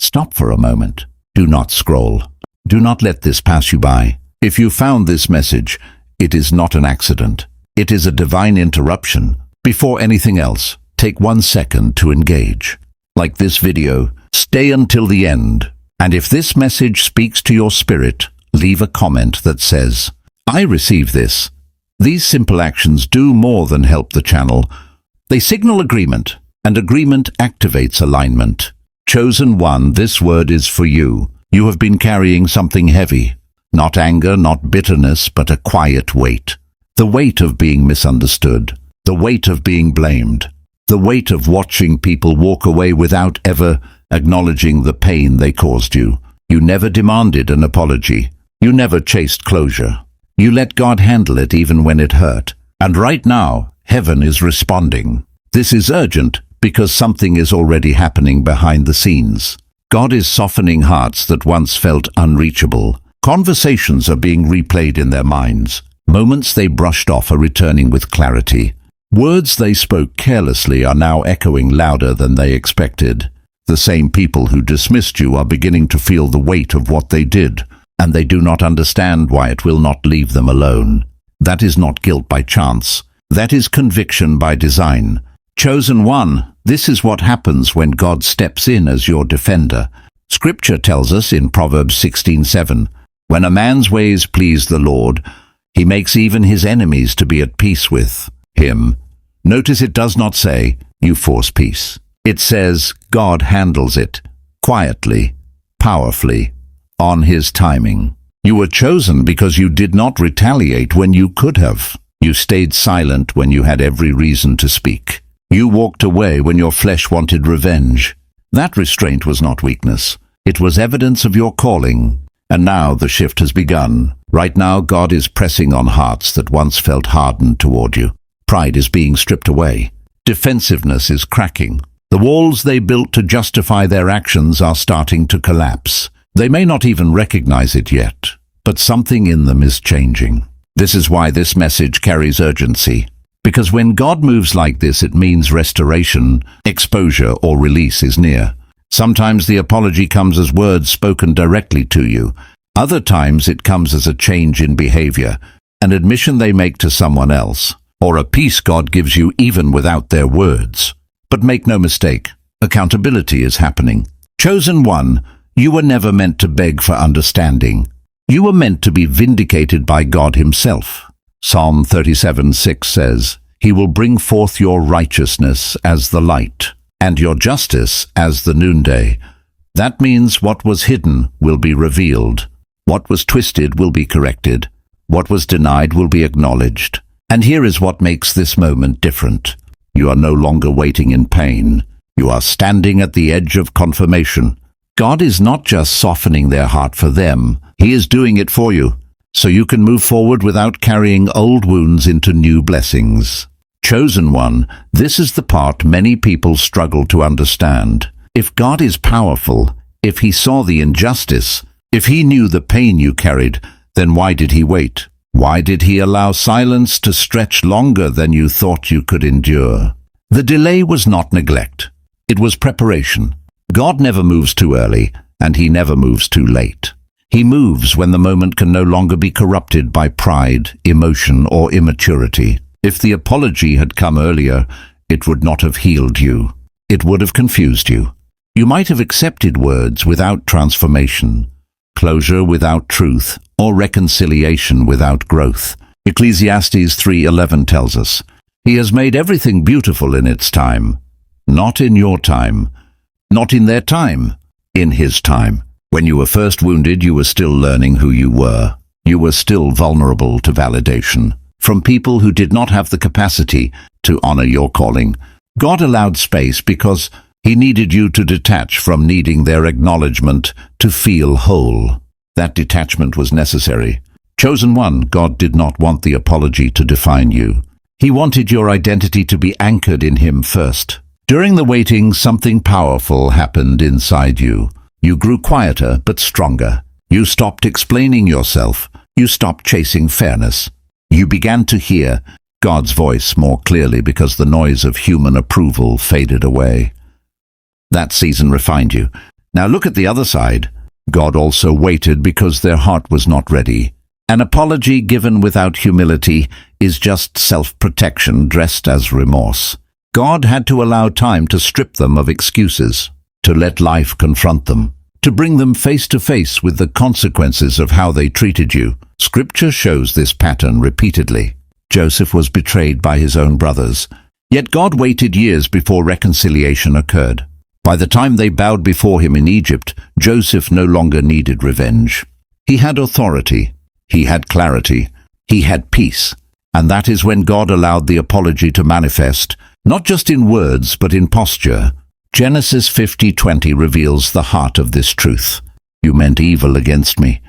Stop for a moment. Do not scroll. Do not let this pass you by. If you found this message, it is not an accident. It is a divine interruption. Before anything else, take 1 second to engage. Like this video, stay until the end. And if this message speaks to your spirit, leave a comment that says, "I receive this." These simple actions do more than help the channel. They signal agreement, and agreement activates alignment. Chosen one, this word is for you. You have been carrying something heavy. Not anger, not bitterness, but a quiet weight. The weight of being misunderstood. The weight of being blamed. The weight of watching people walk away without ever acknowledging the pain they caused you. You never demanded an apology. You never chased closure. You let God handle it even when it hurt. And right now, heaven is responding. This is urgent because something is already happening behind the scenes. God is softening hearts that once felt unreachable. Conversations are being replayed in their minds. Moments they brushed off are returning with clarity. Words they spoke carelessly are now echoing louder than they expected. The same people who dismissed you are beginning to feel the weight of what they did, and they do not understand why it will not leave them alone. That is not guilt by chance. That is conviction by design. Chosen one, this is what happens when God steps in as your defender. Scripture tells us in Proverbs 16:7, "When a man's ways please the Lord, he makes even his enemies to be at peace with him." Notice it does not say, "You force peace." It says, God handles it, quietly, powerfully, on his timing. You were chosen because you did not retaliate when you could have. You stayed silent when you had every reason to speak. You walked away when your flesh wanted revenge. That restraint was not weakness. It was evidence of your calling. And now the shift has begun. Right now God is pressing on hearts that once felt hardened toward you. Pride is being stripped away. Defensiveness is cracking. The walls they built to justify their actions are starting to collapse. They may not even recognize it yet, but something in them is changing. This is why this message carries urgency. Because when God moves like this, it means restoration, exposure, or release is near. Sometimes the apology comes as words spoken directly to you. Other times it comes as a change in behavior, an admission they make to someone else, or a peace God gives you even without their words. But make no mistake, accountability is happening. Chosen one, you were never meant to beg for understanding. You were meant to be vindicated by God himself. Psalm 37:6 says, "He will bring forth your righteousness as the light, and your justice as the noonday." That means what was hidden will be revealed. What was twisted will be corrected. What was denied will be acknowledged. And here is what makes this moment different. You are no longer waiting in pain. You are standing at the edge of confirmation. God is not just softening their heart for them. He is doing it for you, so you can move forward without carrying old wounds into new blessings. Chosen one, this is the part many people struggle to understand. If God is powerful, if he saw the injustice, if he knew the pain you carried, then why did he wait? Why did he allow silence to stretch longer than you thought you could endure? The delay was not neglect. It was preparation. God never moves too early, and he never moves too late. He moves when the moment can no longer be corrupted by pride, emotion, or immaturity. If the apology had come earlier, it would not have healed you. It would have confused you. You might have accepted words without transformation, closure without truth, or reconciliation without growth. Ecclesiastes 3:11 tells us, "He has made everything beautiful in its time." Not in your time. Not in their time. In his time. When you were first wounded, you were still learning who you were. You were still vulnerable to validation from people who did not have the capacity to honor your calling. God allowed space because he needed you to detach from needing their acknowledgement to feel whole. That detachment was necessary. Chosen one, God did not want the apology to define you. He wanted your identity to be anchored in him first. During the waiting, something powerful happened inside you. You grew quieter but stronger. You stopped explaining yourself. You stopped chasing fairness. You began to hear God's voice more clearly because the noise of human approval faded away. That season refined you. Now look at the other side. God also waited because their heart was not ready. An apology given without humility is just self-protection dressed as remorse. God had to allow time to strip them of excuses, to let life confront them, to bring them face to face with the consequences of how they treated you. Scripture shows this pattern repeatedly. Joseph was betrayed by his own brothers, yet God waited years before reconciliation occurred. By the time they bowed before him in Egypt, Joseph no longer needed revenge. He had authority, he had clarity, he had peace, and that is when God allowed the apology to manifest, not just in words but in posture. Genesis 50:20 reveals the heart of this truth. You meant evil against me,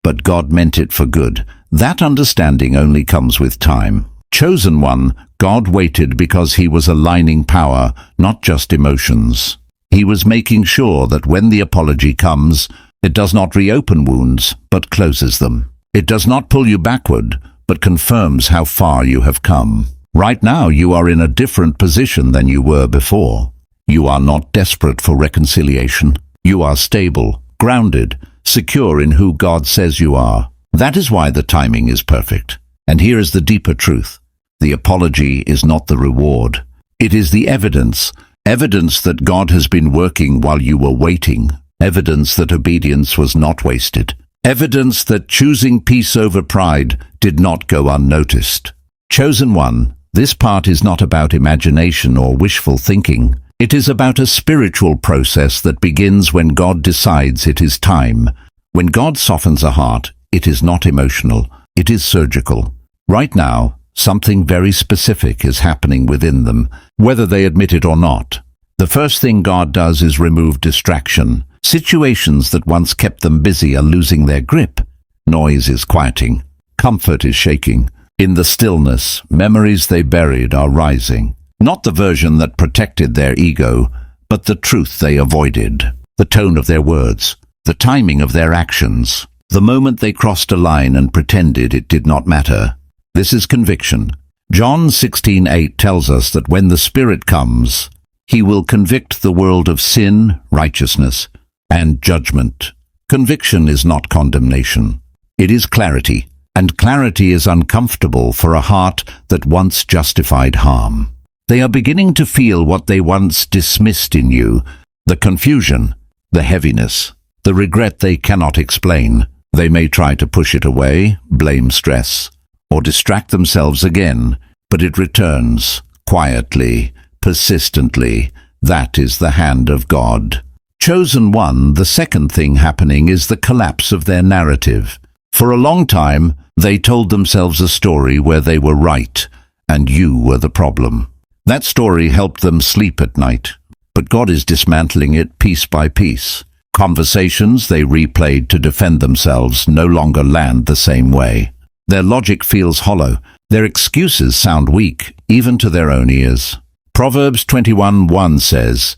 but God meant it for good. That understanding only comes with time. Chosen one, God waited because he was aligning power, not just emotions. He was making sure that when the apology comes, it does not reopen wounds, but closes them. It does not pull you backward, but confirms how far you have come. Right now, you are in a different position than you were before. You are not desperate for reconciliation. You are stable, grounded, secure in who God says you are. That is why the timing is perfect. And here is the deeper truth. The apology is not the reward. It is the evidence. Evidence that God has been working while you were waiting. Evidence that obedience was not wasted. Evidence that choosing peace over pride did not go unnoticed. Chosen one, this part is not about imagination or wishful thinking. It is about a spiritual process that begins when God decides it is time. When God softens a heart, it is not emotional, it is surgical. Right now, something very specific is happening within them, whether they admit it or not. The first thing God does is remove distraction. Situations that once kept them busy are losing their grip. Noise is quieting. Comfort is shaking. In the stillness, memories they buried are rising. Not the version that protected their ego, but the truth they avoided. The tone of their words, the timing of their actions, the moment they crossed a line and pretended it did not matter. This is conviction. John 16:8 tells us that when the Spirit comes, he will convict the world of sin, righteousness, and judgment. Conviction is not condemnation. It is clarity, and clarity is uncomfortable for a heart that once justified harm. They are beginning to feel what they once dismissed in you, the confusion, the heaviness, the regret they cannot explain. They may try to push it away, blame stress, or distract themselves again, but it returns, quietly, persistently. That is the hand of God. Chosen one, the second thing happening is the collapse of their narrative. For a long time, they told themselves a story where they were right, and you were the problem. That story helped them sleep at night, but God is dismantling it piece by piece. Conversations they replayed to defend themselves no longer land the same way. Their logic feels hollow. Their excuses sound weak, even to their own ears. Proverbs 21:1 says,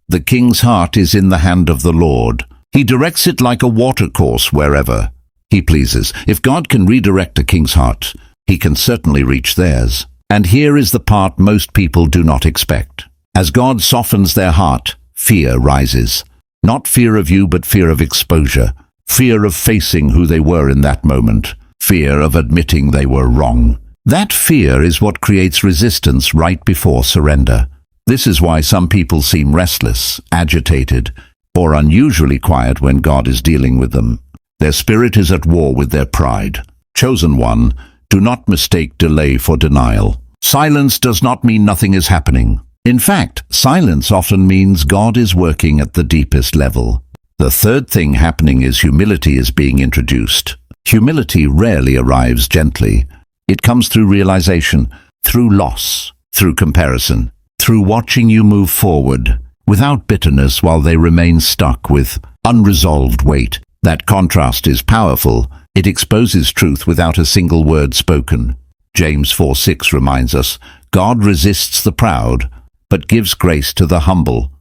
"The king's heart is in the hand of the Lord. He directs it like a watercourse wherever he pleases." If God can redirect a king's heart, he can certainly reach theirs. And here is the part most people do not expect. As God softens their heart, fear rises. Not fear of you, but fear of exposure. Fear of facing who they were in that moment. Fear of admitting they were wrong. That fear is what creates resistance right before surrender. This is why some people seem restless, agitated, or unusually quiet when God is dealing with them. Their spirit is at war with their pride. Chosen one, do not mistake delay for denial. Silence does not mean nothing is happening. In fact, silence often means God is working at the deepest level. The third thing happening is humility is being introduced. Humility rarely arrives gently. It comes through realization, through loss, through comparison, through watching you move forward, without bitterness while they remain stuck with unresolved weight. That contrast is powerful. It exposes truth without a single word spoken. James 4:6 reminds us, God resists the proud, but gives grace to the humble.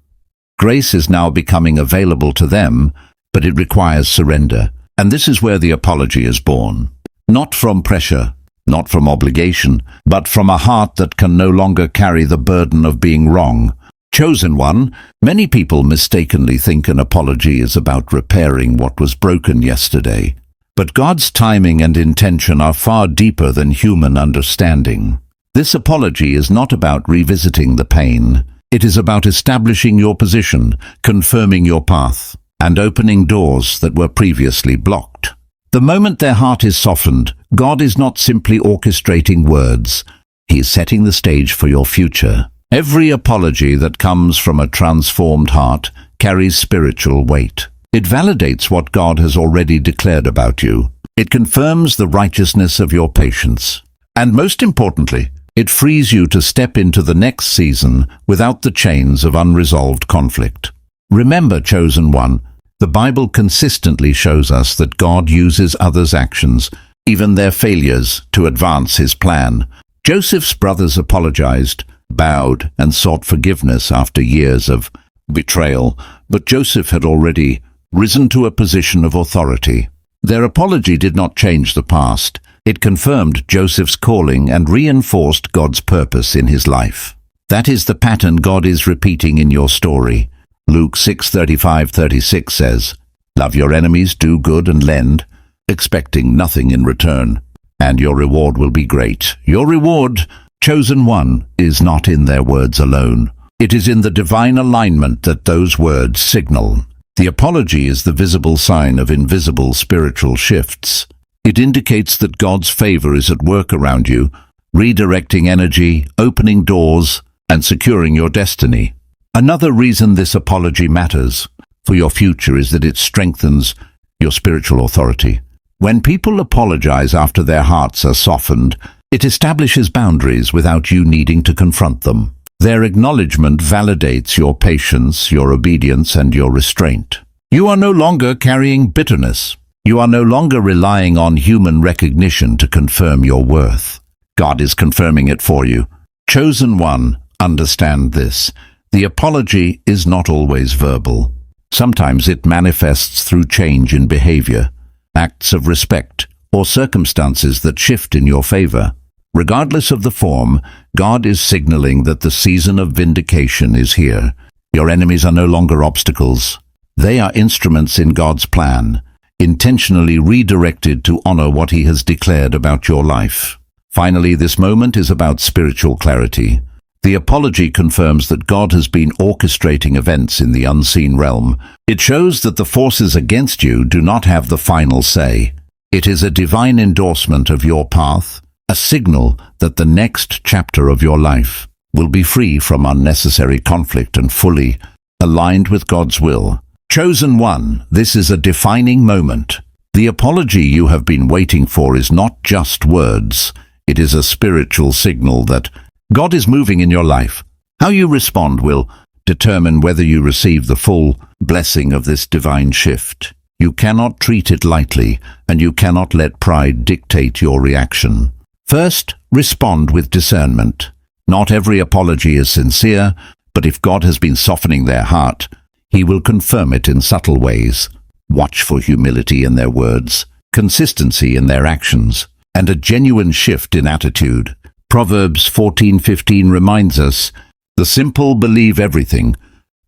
Grace is now becoming available to them, but it requires surrender. And this is where the apology is born. Not from pressure, not from obligation, but from a heart that can no longer carry the burden of being wrong. Chosen one, many people mistakenly think an apology is about repairing what was broken yesterday. But God's timing and intention are far deeper than human understanding. This apology is not about revisiting the pain. It is about establishing your position, confirming your path, and opening doors that were previously blocked. The moment their heart is softened, God is not simply orchestrating words. He is setting the stage for your future. Every apology that comes from a transformed heart carries spiritual weight. It validates what God has already declared about you. It confirms the righteousness of your patience. And most importantly, it frees you to step into the next season without the chains of unresolved conflict. Remember, chosen one, the Bible consistently shows us that God uses others' actions, even their failures, to advance his plan. Joseph's brothers apologized, bowed, and sought forgiveness after years of betrayal, but Joseph had already risen to a position of authority. Their apology did not change the past. It confirmed Joseph's calling and reinforced God's purpose in his life. That is the pattern God is repeating in your story. Luke 6:35-36 says, "Love your enemies, do good and lend, expecting nothing in return, and your reward will be great." Your reward, chosen one, is not in their words alone. It is in the divine alignment that those words signal. The apology is the visible sign of invisible spiritual shifts. It indicates that God's favor is at work around you, redirecting energy, opening doors, and securing your destiny. Another reason this apology matters for your future is that it strengthens your spiritual authority. When people apologize after their hearts are softened, it establishes boundaries without you needing to confront them. Their acknowledgement validates your patience, your obedience, and your restraint. You are no longer carrying bitterness. You are no longer relying on human recognition to confirm your worth. God is confirming it for you. Chosen one, understand this. The apology is not always verbal. Sometimes it manifests through change in behavior, acts of respect, or circumstances that shift in your favor. Regardless of the form, God is signaling that the season of vindication is here. Your enemies are no longer obstacles. They are instruments in God's plan, intentionally redirected to honor what he has declared about your life. Finally, this moment is about spiritual clarity. The apology confirms that God has been orchestrating events in the unseen realm. It shows that the forces against you do not have the final say. It is a divine endorsement of your path, a signal that the next chapter of your life will be free from unnecessary conflict and fully aligned with God's will. Chosen one, this is a defining moment. The apology you have been waiting for is not just words. It is a spiritual signal that God is moving in your life. How you respond will determine whether you receive the full blessing of this divine shift. You cannot treat it lightly, and you cannot let pride dictate your reaction. First, respond with discernment. Not every apology is sincere, but if God has been softening their heart, he will confirm it in subtle ways. Watch for humility in their words, consistency in their actions, and a genuine shift in attitude. Proverbs 14:15 reminds us, "The simple believe everything,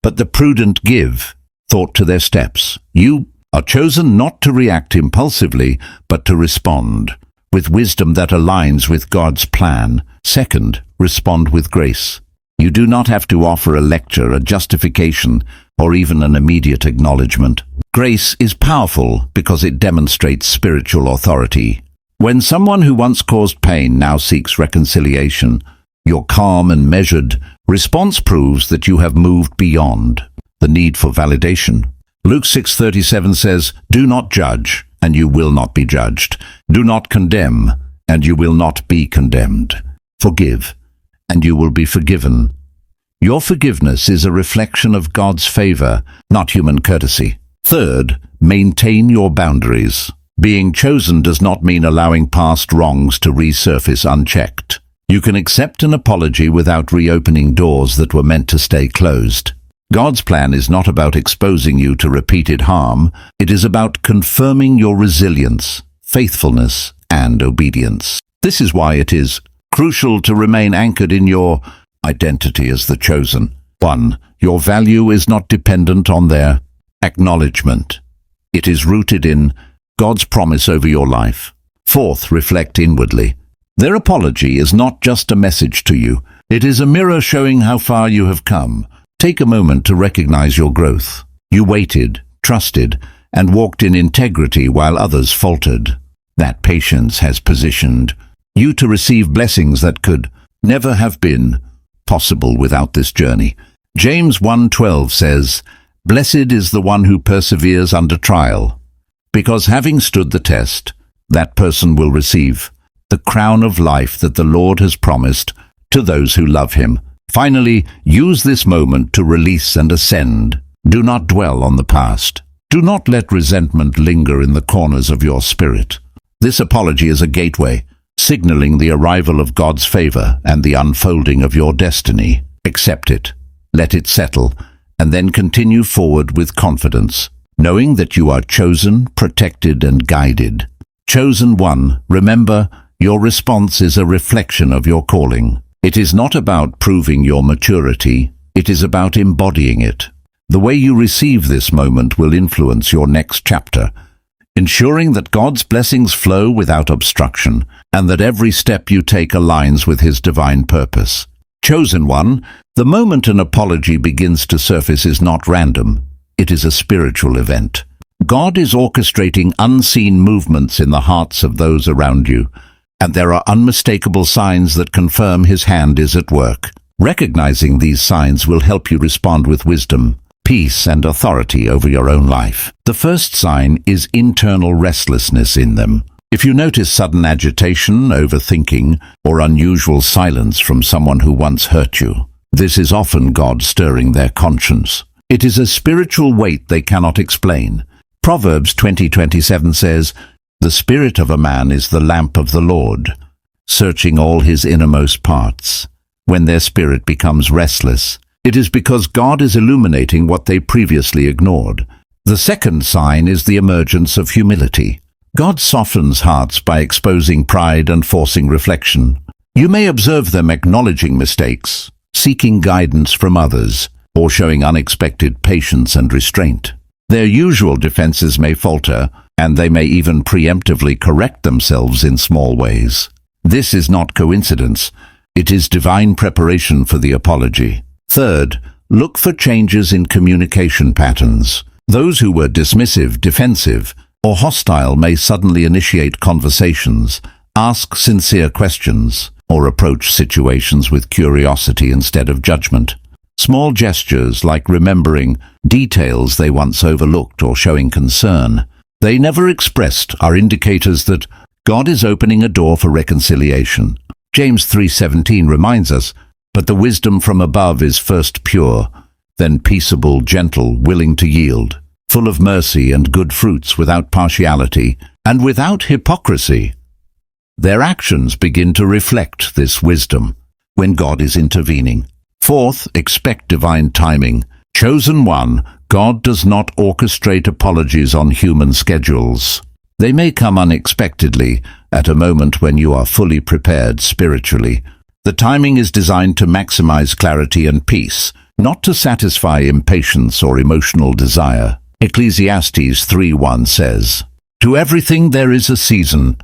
but the prudent give thought to their steps." You are chosen not to react impulsively, but to respond with wisdom that aligns with God's plan. Second, respond with grace. You do not have to offer a lecture, a justification, or even an immediate acknowledgement. Grace is powerful because it demonstrates spiritual authority. When someone who once caused pain now seeks reconciliation, your calm and measured response proves that you have moved beyond the need for validation. Luke 6:37 says, "Do not judge, and you will not be judged. Do not condemn, and you will not be condemned. Forgive, and you will be forgiven." Your forgiveness is a reflection of God's favor, not human courtesy. Third, maintain your boundaries. Being chosen does not mean allowing past wrongs to resurface unchecked. You can accept an apology without reopening doors that were meant to stay closed. God's plan is not about exposing you to repeated harm. It is about confirming your resilience, faithfulness, and obedience. This is why it is crucial to remain anchored in your identity as the chosen. 1. Your value is not dependent on their acknowledgement. It is rooted in God's promise over your life. Fourth, reflect inwardly. Their apology is not just a message to you. It is a mirror showing how far you have come. Take a moment to recognize your growth. You waited, trusted, and walked in integrity while others faltered. That patience has positioned you to receive blessings that could never have been possible without this journey. James 1:12 says, "Blessed is the one who perseveres under trial, because having stood the test, that person will receive the crown of life that the Lord has promised to those who love him." Finally, use this moment to release and ascend. Do not dwell on the past. Do not let resentment linger in the corners of your spirit. This apology is a gateway, signaling the arrival of God's favor and the unfolding of your destiny. Accept it, let it settle, and then continue forward with confidence, knowing that you are chosen, protected, and guided. Chosen one, remember, your response is a reflection of your calling. It is not about proving your maturity, it is about embodying it. The way you receive this moment will influence your next chapter, ensuring that God's blessings flow without obstruction and that every step you take aligns with His divine purpose. Chosen one, the moment an apology begins to surface is not random. It is a spiritual event. God is orchestrating unseen movements in the hearts of those around you, and there are unmistakable signs that confirm His hand is at work. Recognizing these signs will help you respond with wisdom, peace, and authority over your own life. The first sign is internal restlessness in them. If you notice sudden agitation, overthinking, or unusual silence from someone who once hurt you, this is often God stirring their conscience. It is a spiritual weight they cannot explain. Proverbs 20:27 says, "The spirit of a man is the lamp of the Lord, searching all his innermost parts." When their spirit becomes restless, it is because God is illuminating what they previously ignored. The second sign is the emergence of humility. God softens hearts by exposing pride and forcing reflection. You may observe them acknowledging mistakes, seeking guidance from others, or showing unexpected patience and restraint. Their usual defenses may falter, and they may even preemptively correct themselves in small ways. This is not coincidence. It is divine preparation for the apology. Third, look for changes in communication patterns. Those who were dismissive, defensive, or hostile may suddenly initiate conversations, ask sincere questions, or approach situations with curiosity instead of judgment. Small gestures like remembering details they once overlooked or showing concern they never expressed are indicators that God is opening a door for reconciliation. James 3:17 reminds us, "But the wisdom from above is first pure, then peaceable, gentle, willing to yield, full of mercy and good fruits, without partiality and without hypocrisy." Their actions begin to reflect this wisdom when God is intervening. Fourth, expect divine timing. Chosen one, God does not orchestrate apologies on human schedules. They may come unexpectedly at a moment when you are fully prepared spiritually. The timing is designed to maximize clarity and peace, not to satisfy impatience or emotional desire. Ecclesiastes 3:1 says, "To everything there is a season,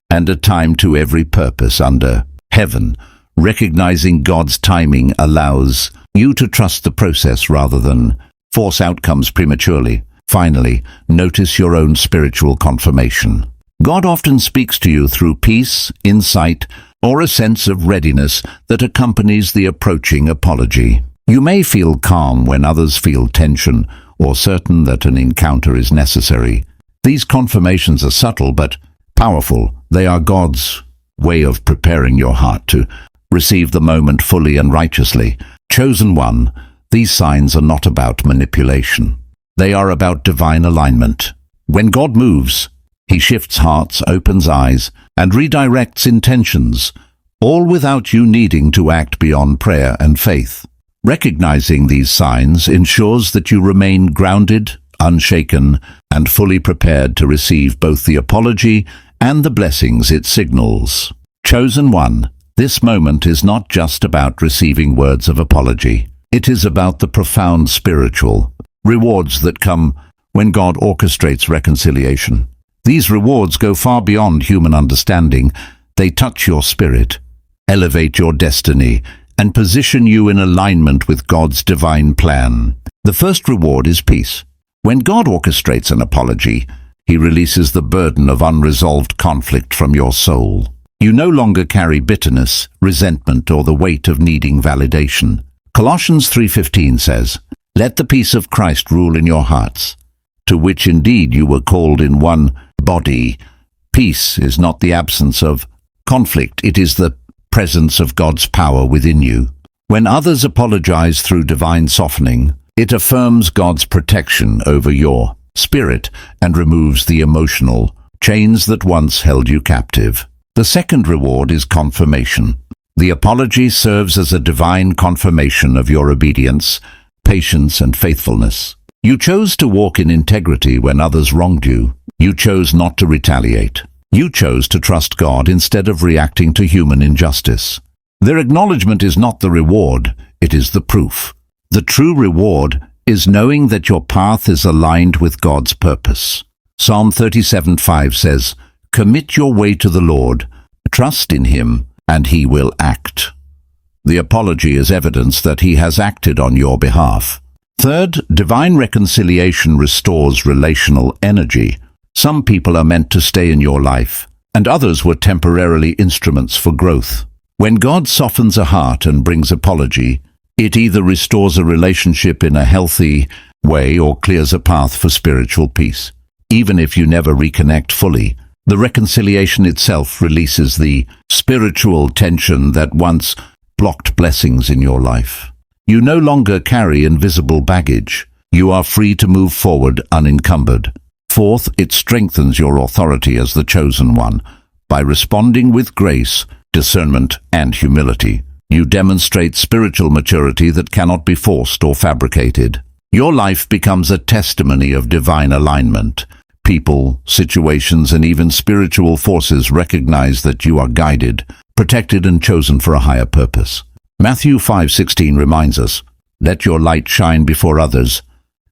and a time to every purpose under heaven." Recognizing God's timing allows you to trust the process rather than force outcomes prematurely. Finally, notice your own spiritual confirmation. God often speaks to you through peace, insight, or a sense of readiness that accompanies the approaching apology. You may feel calm when others feel tension, or certain that an encounter is necessary. These confirmations are subtle but powerful. They are God's way of preparing your heart to receive the moment fully and righteously. Chosen one, these signs are not about manipulation. They are about divine alignment. When God moves, He shifts hearts, opens eyes, and redirects intentions, all without you needing to act beyond prayer and faith. Recognizing these signs ensures that you remain grounded, unshaken, and fully prepared to receive both the apology and the blessings it signals. Chosen one, this moment is not just about receiving words of apology. It is about the profound spiritual rewards that come when God orchestrates reconciliation. These rewards go far beyond human understanding. They touch your spirit, elevate your destiny, and position you in alignment with God's divine plan. The first reward is peace. When God orchestrates an apology, He releases the burden of unresolved conflict from your soul. You no longer carry bitterness, resentment, or the weight of needing validation. Colossians 3:15 says, "Let the peace of Christ rule in your hearts, to which indeed you were called in one body." Peace is not the absence of conflict, it is the presence of God's power within you. When others apologize through divine softening, it affirms God's protection over your spirit and removes the emotional chains that once held you captive. The second reward is confirmation. The apology serves as a divine confirmation of your obedience, patience, and faithfulness. You chose to walk in integrity when others wronged you. You chose not to retaliate. You chose to trust God instead of reacting to human injustice. Their acknowledgement is not the reward, it is the proof. The true reward is knowing that your path is aligned with God's purpose. Psalm 37:5 says, "Commit your way to the Lord, trust in Him, and He will act." The apology is evidence that He has acted on your behalf. Third, divine reconciliation restores relational energy. Some people are meant to stay in your life, and others were temporarily instruments for growth. When God softens a heart and brings apology, it either restores a relationship in a healthy way or clears a path for spiritual peace. Even if you never reconnect fully, the reconciliation itself releases the spiritual tension that once blocked blessings in your life. You no longer carry invisible baggage. You are free to move forward unencumbered. Fourth, it strengthens your authority as the chosen one. By responding with grace, discernment, and humility, you demonstrate spiritual maturity that cannot be forced or fabricated. Your life becomes a testimony of divine alignment. People, situations, and even spiritual forces recognize that you are guided, protected, and chosen for a higher purpose. Matthew 5:16 reminds us, "Let your light shine before others,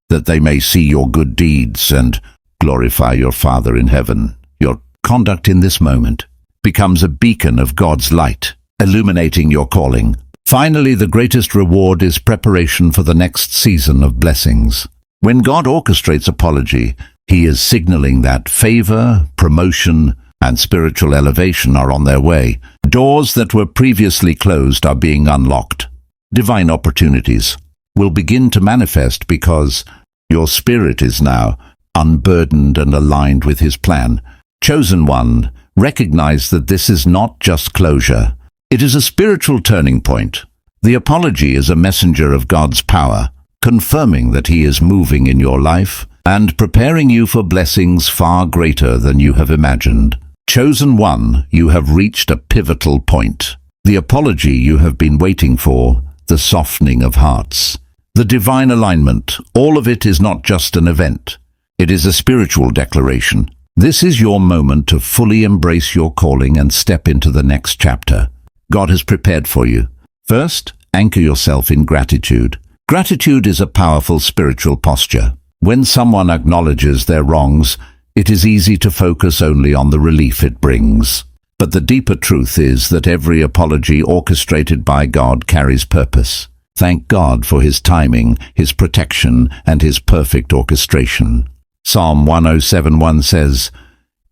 that they may see your good deeds and glorify your Father in heaven." Your conduct in this moment becomes a beacon of God's light, illuminating your calling. Finally, the greatest reward is preparation for the next season of blessings. When God orchestrates apology, He is signaling that favor, promotion, and spiritual elevation are on their way. Doors that were previously closed are being unlocked. Divine opportunities will begin to manifest because your spirit is now unburdened and aligned with His plan. Chosen one, recognize that this is not just closure. It is a spiritual turning point. The apology is a messenger of God's power, confirming that He is moving in your life and preparing you for blessings far greater than you have imagined. Chosen one, you have reached a pivotal point. The apology you have been waiting for, the softening of hearts, the divine alignment, all of it is not just an event. It is a spiritual declaration. This is your moment to fully embrace your calling and step into the next chapter God has prepared for you. First, anchor yourself in gratitude. Gratitude is a powerful spiritual posture. When someone acknowledges their wrongs, it is easy to focus only on the relief it brings. But the deeper truth is that every apology orchestrated by God carries purpose. Thank God for His timing, His protection, and His perfect orchestration. Psalm 107:1 says,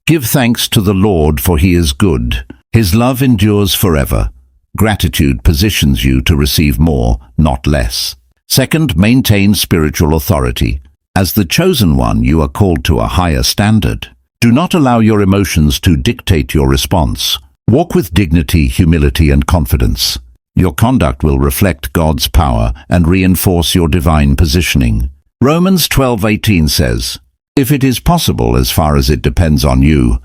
"Give thanks to the Lord, for He is good. His love endures forever." Gratitude positions you to receive more, not less. Second, maintain spiritual authority. As the chosen one, you are called to a higher standard. Do not allow your emotions to dictate your response. Walk with dignity, humility, and confidence. Your conduct will reflect God's power and reinforce your divine positioning. Romans 12:18 says, "If it is possible, as far as it depends on you,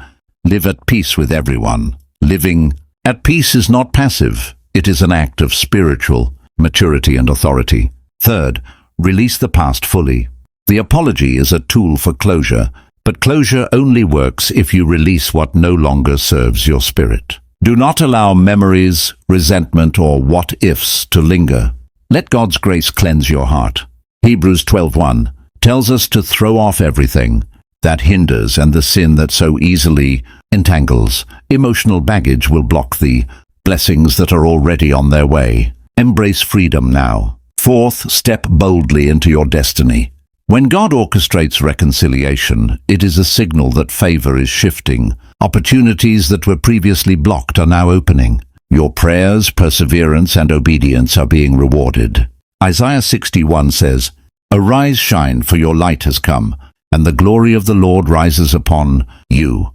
live at peace with everyone." Living at peace is not passive. It is an act of spiritual maturity and authority. Third, release the past fully. The apology is a tool for closure, but closure only works if you release what no longer serves your spirit. Do not allow memories, resentment, or what-ifs to linger. Let God's grace cleanse your heart. Hebrews 12:1 tells us to throw off everything that hinders and the sin that so easily entangles. Emotional baggage will block the blessings that are already on their way. Embrace freedom now. Fourth, step boldly into your destiny. When God orchestrates reconciliation, it is a signal that favor is shifting. Opportunities that were previously blocked are now opening. Your prayers, perseverance, and obedience are being rewarded. Isaiah 61 says, "Arise, shine, for your light has come, and the glory of the Lord rises upon you."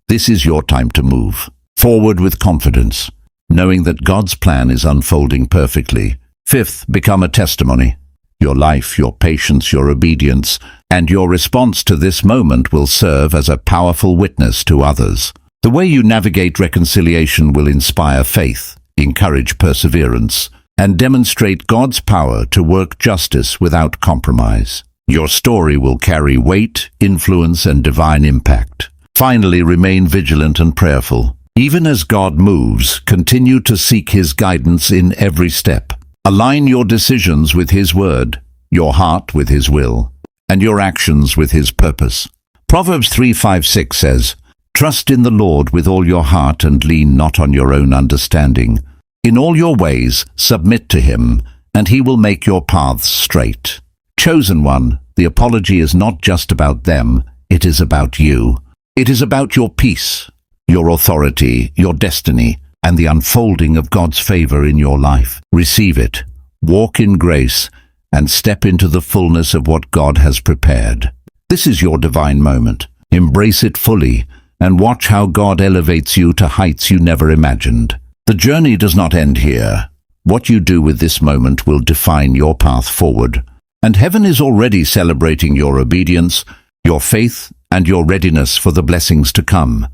This is your time to move forward with confidence, knowing that God's plan is unfolding perfectly. Fifth, become a testimony. Your life, your patience, your obedience, and your response to this moment will serve as a powerful witness to others. The way you navigate reconciliation will inspire faith, encourage perseverance, and demonstrate God's power to work justice without compromise. Your story will carry weight, influence, and divine impact. Finally, remain vigilant and prayerful. Even as God moves, continue to seek His guidance in every step. Align your decisions with His word, your heart with His will, and your actions with His purpose. Proverbs 3:5-6 says, "Trust in the Lord with all your heart and lean not on your own understanding. In all your ways submit to Him, and He will make your paths straight." Chosen one, the apology is not just about them, it is about you. It is about your peace, your authority, your destiny, and the unfolding of God's favor in your life. Receive it, walk in grace, and step into the fullness of what God has prepared. This is your divine moment. Embrace it fully, and watch how God elevates you to heights you never imagined. The journey does not end here. What you do with this moment will define your path forward. And heaven is already celebrating your obedience, your faith, and your readiness for the blessings to come.